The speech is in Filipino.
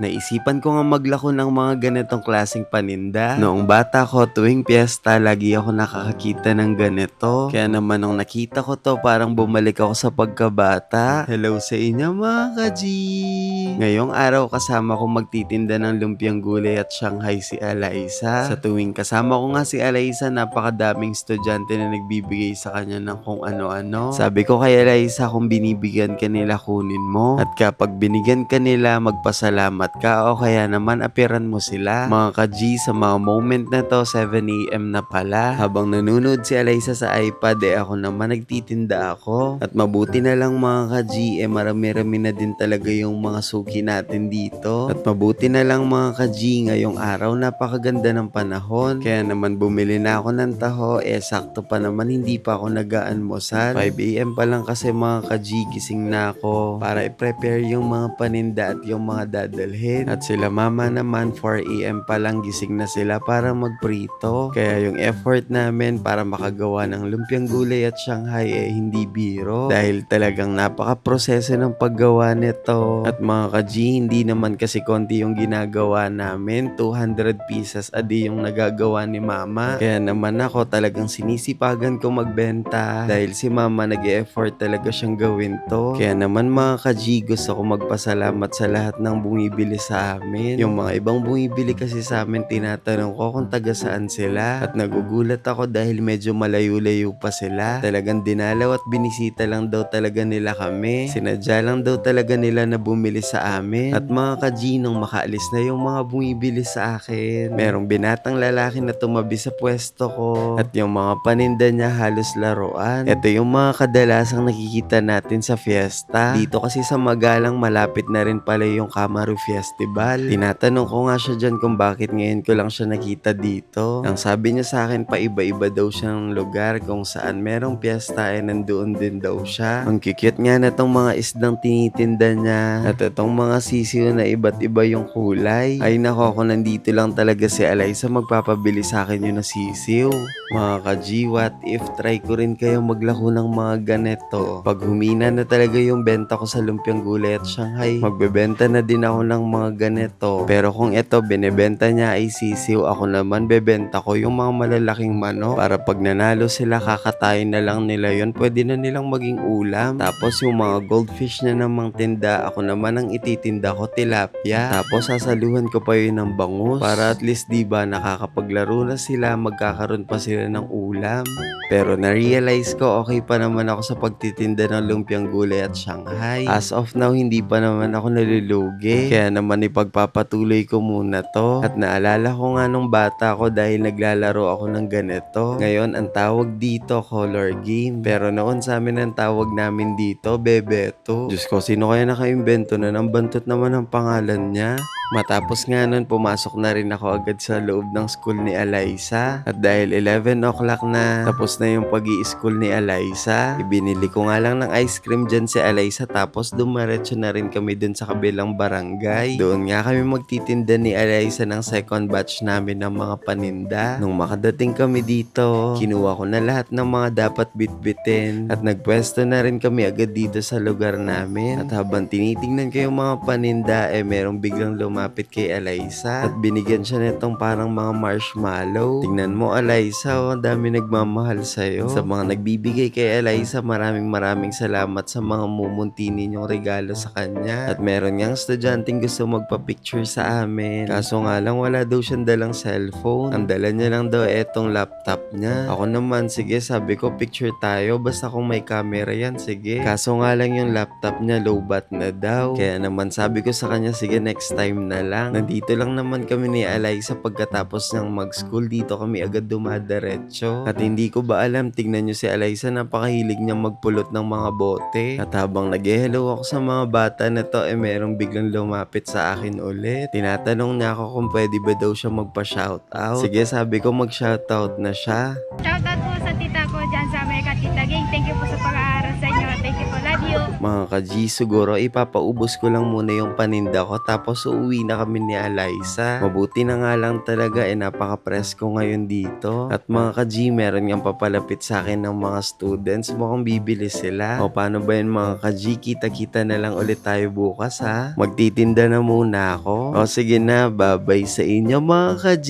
Naisipan ko nga maglako ng mga ganitong klaseng paninda. Noong bata ko, tuwing piyesta, lagi ako nakakakita ng ganito. Kaya naman nung nakita ko to, parang bumalik ako sa pagkabata. Hello sa inyo mga ka-G! Ngayong araw kasama ko magtitinda ng lumpiang gulay at Shanghai si Alaisa. Sa tuwing kasama ko nga si Alaisa, napakadaming estudyante na nagbibigay sa kanya ng kung ano-ano. Sabi ko kay Alaisa, kung binibigyan ka nila, kunin mo. At kapag binigyan ka nila, magpasalamat ka o kaya naman apiran mo sila. Mga ka-G, sa mga moment na to, 7 AM na pala. Habang nanonood si Alaisa sa iPad, ako naman nagtitinda ako. At mabuti na lang mga ka-G, marami-rami na din talaga yung mga suki natin dito. At mabuti na lang mga ka-G, ngayong araw napakaganda ng panahon. Kaya naman bumili na ako ng taho, sakto pa naman hindi pa ako nag-aalmusal. 5 AM pa lang kasi mga ka-G, gising na ako para i-prepare yung mga paninda at yung mga dadalhin. At sila mama naman 4 AM pa lang gising na sila para magprito. Kaya yung effort namin para makagawa ng lumpiang gulay at Shanghai hindi biro. Dahil talagang napaka-proseso ng paggawa nito. At mga ka-G, hindi naman kasi konti yung ginagawa namin. 200 pieces a day yung nagagawa ni mama. Kaya naman ako talagang sinisipagan ko magbenta. Dahil si mama nag-e-effort talaga siyang gawin to. Kaya naman mga ka-G, gusto ko magpasalamat sa lahat ng bumibili sa amin. Yung mga ibang bumibili kasi sa amin, tinatanong ko kung taga saan sila. At nagugulat ako dahil medyo malayo-layo pa sila. Talagang dinalaw at binisita lang daw talaga nila kami. Sinadya lang daw talaga nila na bumili sa amin. At mga ka-G, nung makaalis na yung mga bumibili sa akin, merong binatang lalaki na tumabi sa pwesto ko. At yung mga paninda niya halos laruan. Ito yung mga kadalasang nakikita natin sa fiesta. Dito kasi sa Magalang, malapit na rin pala yung Kamaru Festival. Tinatanong ko nga siya dyan kung bakit ngayon ko lang siya nakita dito. Ang sabi niya sa akin, paiba-iba daw siyang lugar kung saan merong fiesta nandoon din daw siya. Ang cute nga na tong mga isdang tinitinda niya. At itong mga sisiw na iba't iba yung kulay. Ay nako, kung nandito lang talaga si Alaisa, magpapabili sa akin yun na sisiw. Mga ka-G, what if try ko rin kayo maglako ng mga ganito? Pag humina na talaga yung benta ko sa lumpiang gulay at Shanghai, magbebenta na din ako ng mga ganito. Pero kung ito binebenta niya ay sisiw, ako naman bebenta ko yung mga malalaking manok. Para pag nanalo sila, kakatayin na lang nila yon, pwede na nilang maging ulam. Tapos yung mga goldfish na namang tinda, ako naman ang ititinda ko, tilapia. Tapos sasaluhan ko pa yun ng bangus para at least diba nakakapaglaro na sila, magkakaroon pa sila ng ulam. Pero na-realize ko okay pa naman ako sa pagtitinda ng lumpiang gulay at Shanghai. As of now, hindi pa naman ako nalulugi. Kaya naman ipagpapatuloy ko muna to. At naalala ko nga nung bata ko dahil naglalaro ako ng ganito. Ngayon, ang tawag dito, color game. Pero noon sa amin ang tawag namin dito, bebeto. Diyos ko, sino kaya nakaimbento na ng bantot naman ang pangalan niya? Matapos nga nun, pumasok na rin ako agad sa loob ng school ni Alaisa. At dahil 11 o'clock na, tapos na yung pag-i-school ni Alaisa, ibinili ko nga lang ng ice cream dyan si Alaisa, tapos dumaretso na rin kami dun sa kabilang barangay. Doon nga kami magtitinda ni Alaisa ng second batch namin ng mga paninda. Nung makadating kami dito, kinuha ko na lahat ng mga dapat bitbitin at nagpwesto na rin kami agad dito sa lugar namin. At habang tinitingnan ko yung mga paninda, merong biglang lumapit kay Alaisa at binigyan siya nitong parang mga marshmallow. Tingnan mo Alaisa, ang dami nagmamahal sa'yo. Sa mga nagbibigay kay Alaisa, maraming salamat sa mga mumunti ninyong regalo sa kanya. At meron ngang estudyanteng gusto magpa-picture sa amin. Kaso nga lang wala daw siyang dalang cellphone. Ang dala niya lang daw etong laptop niya. Ako naman, sige, sabi ko picture tayo basta kung may camera yan, sige. Kaso nga lang yung laptop niya low bat na daw. Kaya naman sabi ko sa kanya, sige next time na lang. Nandito lang naman kami ni Alaisa pagkatapos ng mag-school, dito kami agad dumadiretso. At hindi ko ba alam, tignan nyo si Alaisa, napakahilig niya magpulot ng mga bote. At habang nag-hello ako sa mga bata na to, merong biglang lumapit sa akin ulit. Tinatanong niya ako kung pwede ba daw siya magpa-shoutout. Sige, sabi ko mag-shoutout na siya. Shoutout po sa tita ko dyan sa America, Tita Ging. Thank you po sa pag-aaral sa inyo. Thank you po. Love you. Mga ka-G, siguro ipapaubos ko lang muna yung paninda ko tapos uuwi na kami ni Eliza. Mabuti na nga lang talaga napaka-presko ngayon dito. At mga ka-G, meron ngang papalapit sa akin ng mga students. Mukhang bibili sila. O paano ba yun mga ka-G? Kita-kita na lang ulit tayo bukas ha. Magtitinda na muna ako. O sige na, bye-bye sa inyo mga ka-G.